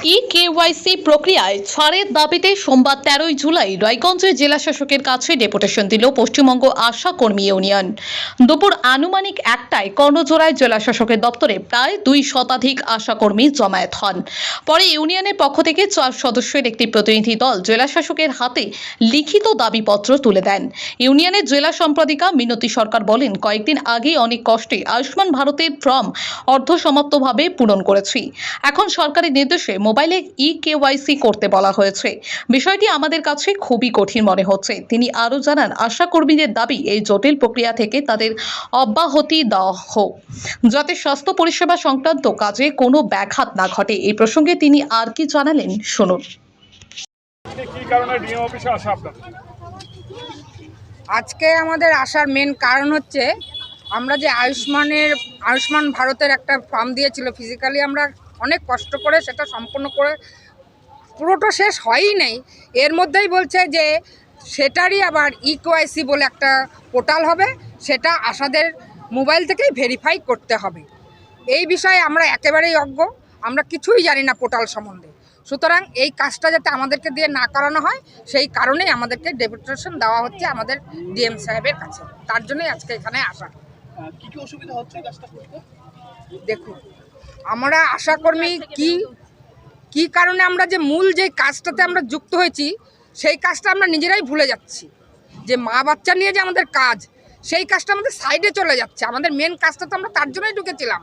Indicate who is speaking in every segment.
Speaker 1: KYC প্রক্রিয়ায় ছাড়ের দাবিতে সোমবার 13 জুলাই রায়গঞ্জে জেলা শাসকের কাছে ডেপুটেশন দিল পশ্চিমবঙ্গ আশা কর্মী ইউনিয়ন। দুপুর আনুমানিক 1টায় কর্ণজোড়ায় জেলা শাসকের দপ্তরে প্রায় 2 শতাধিক আশা কর্মী জমায়েত হন। পরে ইউনিয়নের পক্ষ থেকে 4 সদস্যের একটি প্রতিনিধি দল জেলা শাসকের হাতে লিখিত দাবিপত্র তুলে দেন। ইউনিয়নের জেলা সম্পাদিকা মিনতি সরকার বলেন, কয়েকদিন আগে অনেক কষ্টে আয়ুষ্মান ভারতের ফর্ম অর্ধসমাপ্তভাবে পূরণ করেছি। এখন সরকারি নির্দেশে মোবাইলে কেওয়াইসি করতে বলা হয়েছে। বিষয়টি আমাদের কাছে খুবই কঠিন মনে হচ্ছে। তিনি আরও জানান, আশা কর্মীদের দাবি এই জটিল প্রক্রিয়া থেকে তাদের অব্যাহতি দেওয়া হোক, যাতে স্বাস্থ্য পরিষেবা সংক্রান্ত কাজে কোনো ব্যাঘাত না ঘটে। এই প্রসঙ্গে তিনি আর কি জানালেন শুনুন।
Speaker 2: কি কারণে ডিএম অফিসে আসা আপনাদের?
Speaker 3: আজকে আমাদের আসার মেন কারণ হচ্ছে, আমরা যে আয়ুষ্মান ভারতের একটা ফর্ম দিয়েছিল, ফিজিক্যালি আমরা অনেক কষ্ট করে সেটা সম্পূর্ণ করে পুরোটা শেষ হয়ই নেই। এর মধ্যেই বলছে যে সেটারই আবার কেওয়াইসি বলে একটা পোর্টাল হবে, সেটা আশাদের মোবাইল থেকেই ভেরিফাই করতে হবে। এই বিষয়ে আমরা একেবারেই অজ্ঞ, আমরা কিছুই জানি না পোর্টাল সম্বন্ধে। সুতরাং এই কাজটা যাতে আমাদেরকে দিয়ে না করানো হয়, সেই কারণেই আমাদেরকে ডেপুটেশন দেওয়া হচ্ছে আমাদের ডিএম সাহেবের কাছে। তার জন্যই আজকে এখানে আসা।
Speaker 2: কি কি অসুবিধা হচ্ছে কাজটা করতে?
Speaker 3: দেখুন, আমরা আশাকর্মী কি কারণে আমরা যে মূল যে কাজটাতে আমরা যুক্ত হয়েছি, সেই কাজটা আমরা নিজেরাই ভুলে যাচ্ছি। যে মা বাচ্চা নিয়ে যে আমাদের কাজ, সেই কাজটা আমাদের সাইডে চলে যাচ্ছে। আমাদের মেন কাজটা তো আমরা তার জন্যই ঢুকেছিলাম,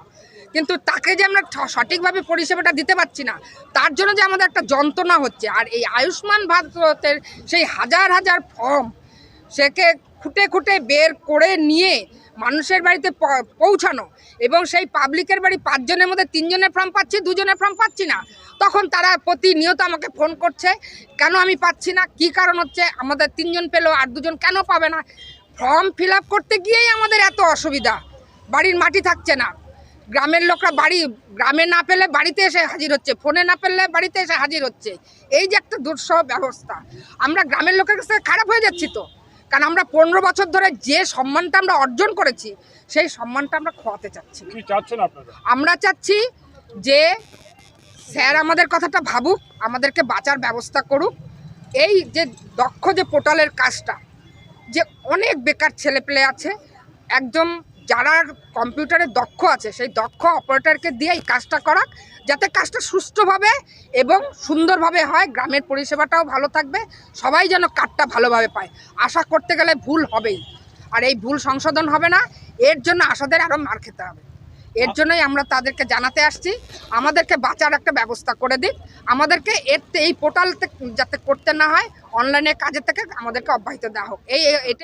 Speaker 3: কিন্তু তাকে যে আমরা সঠিকভাবে পরিষেবাটা দিতে পারছি না, তার জন্য যে আমাদের একটা যন্ত্রণা হচ্ছে। আর এই আয়ুষ্মান ভারতের সেই হাজার হাজার ফর্ম, সেকে খুঁটে খুঁটে বের করে নিয়ে মানুষের বাড়িতে পৌঁছানো, এবং সেই পাবলিকের বাড়ি 5 জনের মধ্যে 3 জনের ফর্ম পাচ্ছি, 2 জনের ফর্ম পাচ্ছি না। তখন তারা প্রতিনিয়ত আমাকে ফোন করছে, কেন আমি পাচ্ছি না, কি কারণ হচ্ছে, আমাদের 3 জন পেলো আর 2 জন কেন পাবে না। ফর্ম ফিল আপ করতে গিয়েই আমাদের এত অসুবিধা। বাড়ির মাটি থাকছে না, গ্রামের লোকরা গ্রামে না পেলে বাড়িতে এসে হাজির হচ্ছে, ফোনে না পেলে বাড়িতে এসে হাজির হচ্ছে। এই যে একটা দুঃসহ ব্যবস্থা, আমরা গ্রামের লোকের কাছে খারাপ হয়ে যাচ্ছি তো। কারণ আমরা 15 বছর ধরে যে সম্মানটা আমরা অর্জন করেছি, সেই সম্মানটা আমরা খোয়াতে চাচ্ছি।
Speaker 2: কি চাচ্ছেন আপনারা?
Speaker 3: আমরা চাচ্ছি যে স্যার আমাদের কথাটা ভাবুক, আমাদেরকে বাঁচার ব্যবস্থা করুক। এই যে দক্ষ যে পোর্টালের কাজটা, যে অনেক বেকার ছেলেপেলে আছে, একদম যারা কম্পিউটারে দক্ষ আছে, সেই দক্ষ অপারেটরকে দিয়ে এই কাজটা করাক, যাতে কাজটা সুষ্ঠুভাবে এবং সুন্দরভাবে হয়। গ্রামের পরিষেবাটাও ভালো থাকবে, সবাই যেন কার্ডটা ভালোভাবে পায়। আশা করতে গেলে ভুল হবেই, আর এই ভুল সংশোধন হবে না। এর জন্য আশাদের আরও মার খেতে হবে। এর জন্যই আমরা তাদেরকে জানাতে আসছি, আমাদেরকে বাঁচার একটা ব্যবস্থা করে দিক। আমাদেরকে এই পোর্টাল যাতে করতে না হয়, অনলাইনে কাজের থেকে আমাদেরকে অব্যাহতি দেওয়া হোক। এটাই